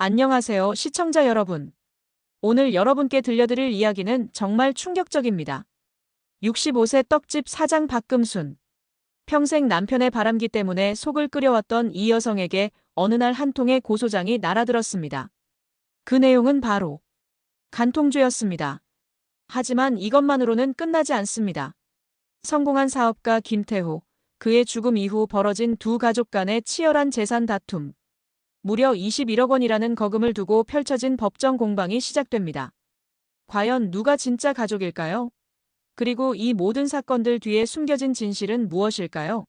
안녕하세요, 시청자 여러분. 오늘 여러분께 들려드릴 이야기는 정말 충격적입니다. 65세 떡집 사장 박금순. 평생 남편의 바람기 때문에 속을 끓여왔던 이 여성에게 어느 날 한 통의 고소장이 날아들었습니다. 그 내용은 바로 간통죄였습니다. 하지만 이것만으로는 끝나지 않습니다. 성공한 사업가 김태호, 그의 죽음 이후 벌어진 두 가족 간의 치열한 재산 다툼. 무려 21억 원이라는 거금을 두고 펼쳐진 법정 공방이 시작됩니다. 과연 누가 진짜 가족일까요? 그리고 이 모든 사건들 뒤에 숨겨진 진실은 무엇일까요?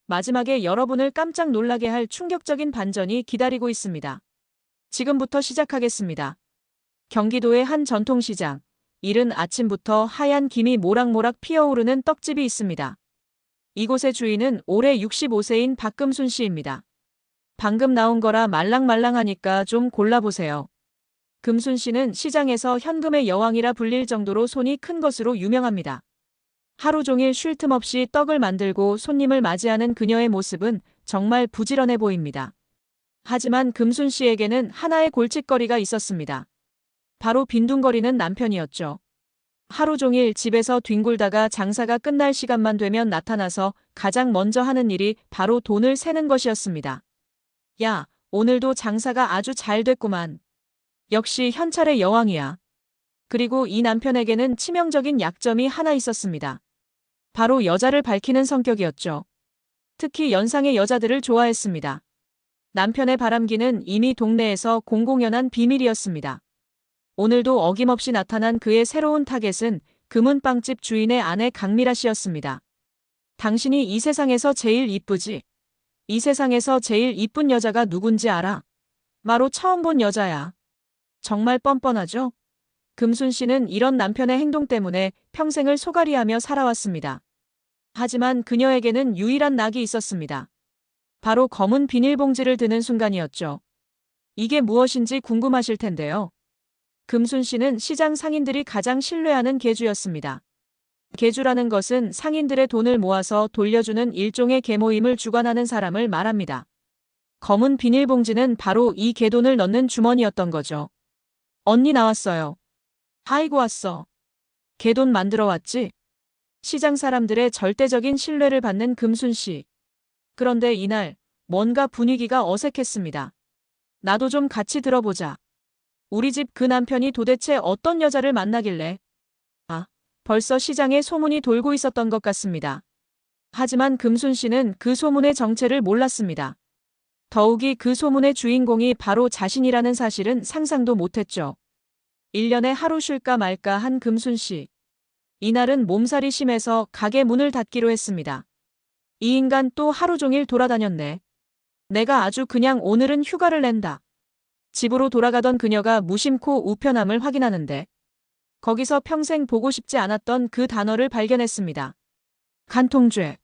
마지막에 여러분을 깜짝 놀라게 할 충격적인 반전이 기다리고 있습니다. 지금부터 시작하겠습니다. 경기도의 한 전통시장. 이른 아침부터 하얀 김이 모락모락 피어오르는 떡집이 있습니다. 이곳의 주인은 올해 65세인 박금순 씨입니다. 방금 나온 거라 말랑말랑하니까 좀 골라보세요. 금순 씨는 시장에서 현금의 여왕이라 불릴 정도로 손이 큰 것으로 유명합니다. 하루 종일 쉴 틈 없이 떡을 만들고 손님을 맞이하는 그녀의 모습은 정말 부지런해 보입니다. 하지만 금순 씨에게는 하나의 골칫거리가 있었습니다. 바로 빈둥거리는 남편이었죠. 하루 종일 집에서 뒹굴다가 장사가 끝날 시간만 되면 나타나서 가장 먼저 하는 일이 바로 돈을 세는 것이었습니다. 야, 오늘도 장사가 아주 잘 됐구만. 역시 현찰의 여왕이야. 그리고 이 남편에게는 치명적인 약점이 하나 있었습니다. 바로 여자를 밝히는 성격이었죠. 특히 연상의 여자들을 좋아했습니다. 남편의 바람기는 이미 동네에서 공공연한 비밀이었습니다. 오늘도 어김없이 나타난 그의 새로운 타겟은 금은빵집 주인의 아내 강미라 씨였습니다. 당신이 이 세상에서 제일 이쁘지? 이 세상에서 제일 이쁜 여자가 누군지 알아? 바로 처음 본 여자야. 정말 뻔뻔하죠? 금순 씨는 이런 남편의 행동 때문에 평생을 소갈이하며 살아왔습니다. 하지만 그녀에게는 유일한 낙이 있었습니다. 바로 검은 비닐봉지를 드는 순간이었죠. 이게 무엇인지 궁금하실 텐데요. 금순 씨는 시장 상인들이 가장 신뢰하는 계주였습니다. 계주라는 것은 상인들의 돈을 모아서 돌려주는 일종의 계모임을 주관하는 사람을 말합니다. 검은 비닐봉지는 바로 이 계돈을 넣는 주머니였던 거죠. 언니 나왔어요. 아이고 왔어. 계돈 만들어 왔지? 시장 사람들의 절대적인 신뢰를 받는 금순 씨. 그런데 이날 뭔가 분위기가 어색했습니다. 나도 좀 같이 들어보자. 우리 집 그 남편이 도대체 어떤 여자를 만나길래? 벌써 시장에 소문이 돌고 있었던 것 같습니다. 하지만 금순 씨는 그 소문의 정체를 몰랐습니다. 더욱이 그 소문의 주인공이 바로 자신이라는 사실은 상상도 못했죠. 1년에 하루 쉴까 말까 한 금순 씨. 이날은 몸살이 심해서 가게 문을 닫기로 했습니다. 이 인간 또 하루 종일 돌아다녔네. 내가 아주 그냥 오늘은 휴가를 낸다. 집으로 돌아가던 그녀가 무심코 우편함을 확인하는데 거기서 평생 보고 싶지 않았던 그 단어를 발견했습니다. 간통죄.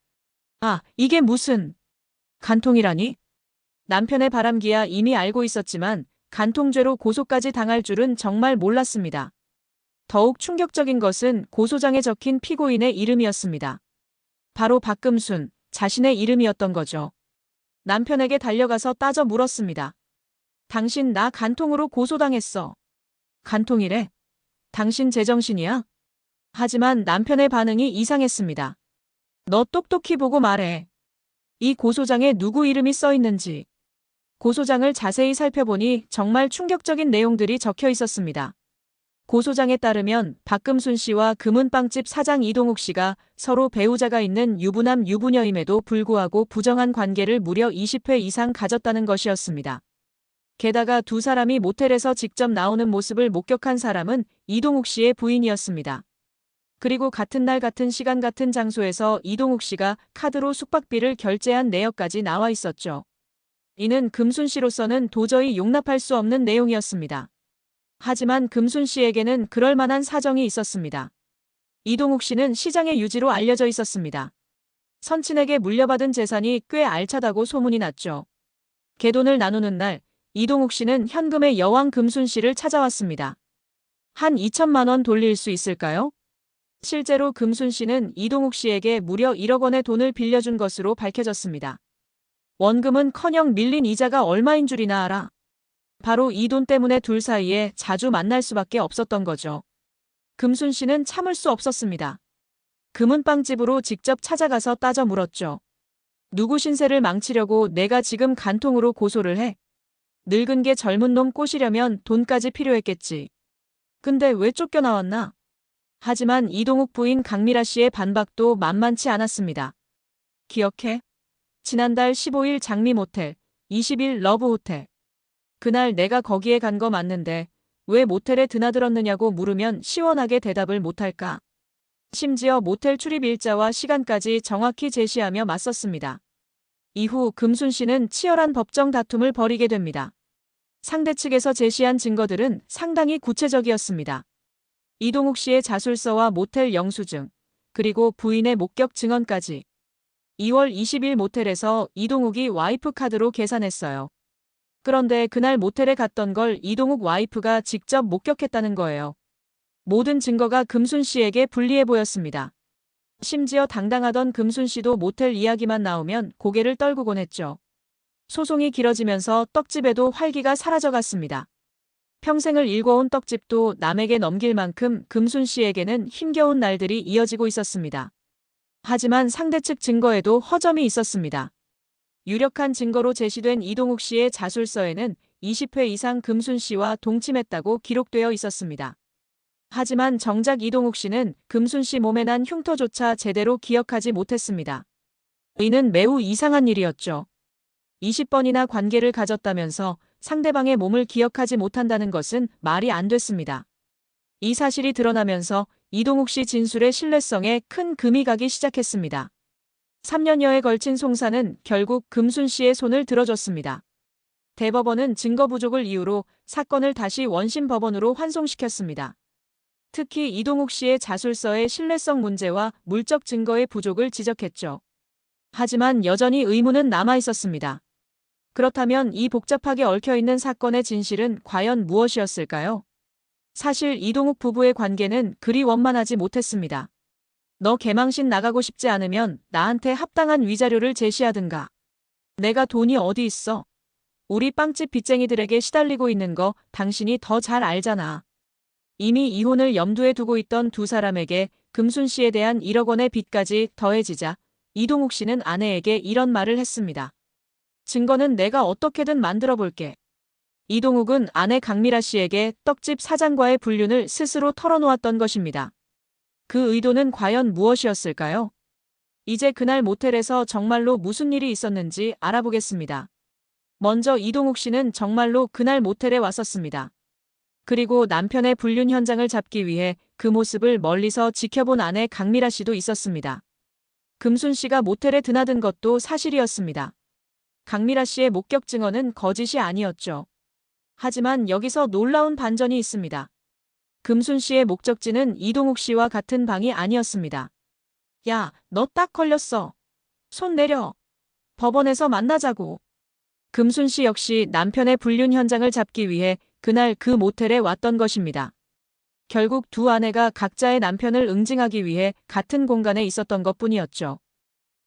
이게 무슨 간통이라니? 남편의 바람기야 이미 알고 있었지만 간통죄로 고소까지 당할 줄은 정말 몰랐습니다. 더욱 충격적인 것은 고소장에 적힌 피고인의 이름이었습니다. 바로 박금순, 자신의 이름이었던 거죠. 남편에게 달려가서 따져 물었습니다. 당신 나 간통으로 고소당했어. 간통이래? 당신 제정신이야? 하지만 남편의 반응이 이상했습니다. 너 똑똑히 보고 말해. 이 고소장에 누구 이름이 써 있는지. 고소장을 자세히 살펴보니 정말 충격적인 내용들이 적혀 있었습니다. 고소장에 따르면 박금순 씨와 금은빵집 사장 이동욱 씨가 서로 배우자가 있는 유부남 유부녀임에도 불구하고 부정한 관계를 무려 20회 이상 가졌다는 것이었습니다. 게다가 두 사람이 모텔에서 직접 나오는 모습을 목격한 사람은 이동욱 씨의 부인이었습니다. 그리고 같은 날 같은 시간 같은 장소에서 이동욱 씨가 카드로 숙박비를 결제한 내역까지 나와 있었죠. 이는 금순 씨로서는 도저히 용납할 수 없는 내용이었습니다. 하지만 금순 씨에게는 그럴 만한 사정이 있었습니다. 이동욱 씨는 시장의 유지로 알려져 있었습니다. 선친에게 물려받은 재산이 꽤 알차다고 소문이 났죠. 계돈을 나누는 날 이동욱 씨는 현금의 여왕 금순 씨를 찾아왔습니다. 한 2천만 원 돌릴 수 있을까요? 실제로 금순 씨는 이동욱 씨에게 무려 1억 원의 돈을 빌려준 것으로 밝혀졌습니다. 원금은커녕 밀린 이자가 얼마인 줄이나 알아? 바로 이 돈 때문에 둘 사이에 자주 만날 수밖에 없었던 거죠. 금순 씨는 참을 수 없었습니다. 금은빵집으로 직접 찾아가서 따져 물었죠. 누구 신세를 망치려고 내가 지금 간통으로 고소를 해? 늙은 게 젊은 놈 꼬시려면 돈까지 필요했겠지. 근데 왜 쫓겨나왔나? 하지만 이동욱 부인 강미라 씨의 반박도 만만치 않았습니다. 기억해? 지난달 15일 장미 모텔, 20일 러브 호텔. 그날 내가 거기에 간 거 맞는데 왜 모텔에 드나들었느냐고 물으면 시원하게 대답을 못할까? 심지어 모텔 출입 일자와 시간까지 정확히 제시하며 맞섰습니다. 이후 금순 씨는 치열한 법정 다툼을 벌이게 됩니다. 상대 측에서 제시한 증거들은 상당히 구체적이었습니다. 이동욱 씨의 자술서와 모텔 영수증, 그리고 부인의 목격 증언까지. 2월 20일 모텔에서 이동욱이 와이프 카드로 계산했어요. 그런데 그날 모텔에 갔던 걸 이동욱 와이프가 직접 목격했다는 거예요. 모든 증거가 금순 씨에게 불리해 보였습니다. 심지어 당당하던 금순 씨도 모텔 이야기만 나오면 고개를 떨구곤 했죠. 소송이 길어지면서 떡집에도 활기가 사라져갔습니다. 평생을 일궈온 떡집도 남에게 넘길 만큼 금순 씨에게는 힘겨운 날들이 이어지고 있었습니다. 하지만 상대 측 증거에도 허점이 있었습니다. 유력한 증거로 제시된 이동욱 씨의 자술서에는 20회 이상 금순 씨와 동침했다고 기록되어 있었습니다. 하지만 정작 이동욱 씨는 금순 씨 몸에 난 흉터조차 제대로 기억하지 못했습니다. 이는 매우 이상한 일이었죠. 20번이나 관계를 가졌다면서 상대방의 몸을 기억하지 못한다는 것은 말이 안 됐습니다. 이 사실이 드러나면서 이동욱 씨 진술의 신뢰성에 큰 금이 가기 시작했습니다. 3년여에 걸친 송사는 결국 금순 씨의 손을 들어줬습니다. 대법원은 증거 부족을 이유로 사건을 다시 원심 법원으로 환송시켰습니다. 특히 이동욱 씨의 자술서의 신뢰성 문제와 물적 증거의 부족을 지적했죠. 하지만 여전히 의문은 남아 있었습니다. 그렇다면 이 복잡하게 얽혀있는 사건의 진실은 과연 무엇이었을까요? 사실 이동욱 부부의 관계는 그리 원만하지 못했습니다. 너 개망신 나가고 싶지 않으면 나한테 합당한 위자료를 제시하든가. 내가 돈이 어디 있어? 우리 빵집 빚쟁이들에게 시달리고 있는 거 당신이 더 잘 알잖아. 이미 이혼을 염두에 두고 있던 두 사람에게 금순 씨에 대한 1억 원의 빚까지 더해지자 이동욱 씨는 아내에게 이런 말을 했습니다. 증거는 내가 어떻게든 만들어 볼게. 이동욱은 아내 강미라 씨에게 떡집 사장과의 불륜을 스스로 털어놓았던 것입니다. 그 의도는 과연 무엇이었을까요? 이제 그날 모텔에서 정말로 무슨 일이 있었는지 알아보겠습니다. 먼저 이동욱 씨는 정말로 그날 모텔에 왔었습니다. 그리고 남편의 불륜 현장을 잡기 위해 그 모습을 멀리서 지켜본 아내 강미라 씨도 있었습니다. 금순 씨가 모텔에 드나든 것도 사실이었습니다. 강미라 씨의 목격 증언은 거짓이 아니었죠. 하지만 여기서 놀라운 반전이 있습니다. 금순 씨의 목적지는 이동욱 씨와 같은 방이 아니었습니다. 야, 너 딱 걸렸어. 손 내려. 법원에서 만나자고. 금순 씨 역시 남편의 불륜 현장을 잡기 위해 그날 그 모텔에 왔던 것입니다. 결국 두 아내가 각자의 남편을 응징하기 위해 같은 공간에 있었던 것뿐이었죠.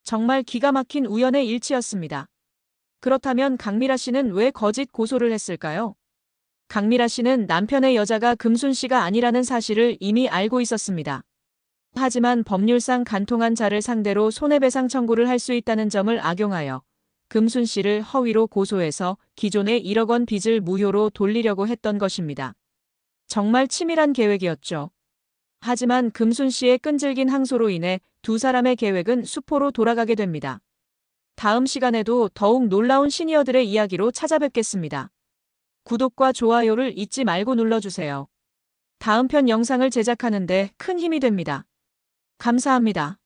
정말 기가 막힌 우연의 일치였습니다. 그렇다면 강미라 씨는 왜 거짓 고소를 했을까요? 강미라 씨는 남편의 여자가 금순 씨가 아니라는 사실을 이미 알고 있었습니다. 하지만 법률상 간통한 자를 상대로 손해배상 청구를 할 수 있다는 점을 악용하여 금순 씨를 허위로 고소해서 기존의 1억 원 빚을 무효로 돌리려고 했던 것입니다. 정말 치밀한 계획이었죠. 하지만 금순 씨의 끈질긴 항소로 인해 두 사람의 계획은 수포로 돌아가게 됩니다. 다음 시간에도 더욱 놀라운 시니어들의 이야기로 찾아뵙겠습니다. 구독과 좋아요를 잊지 말고 눌러주세요. 다음 편 영상을 제작하는 데 큰 힘이 됩니다. 감사합니다.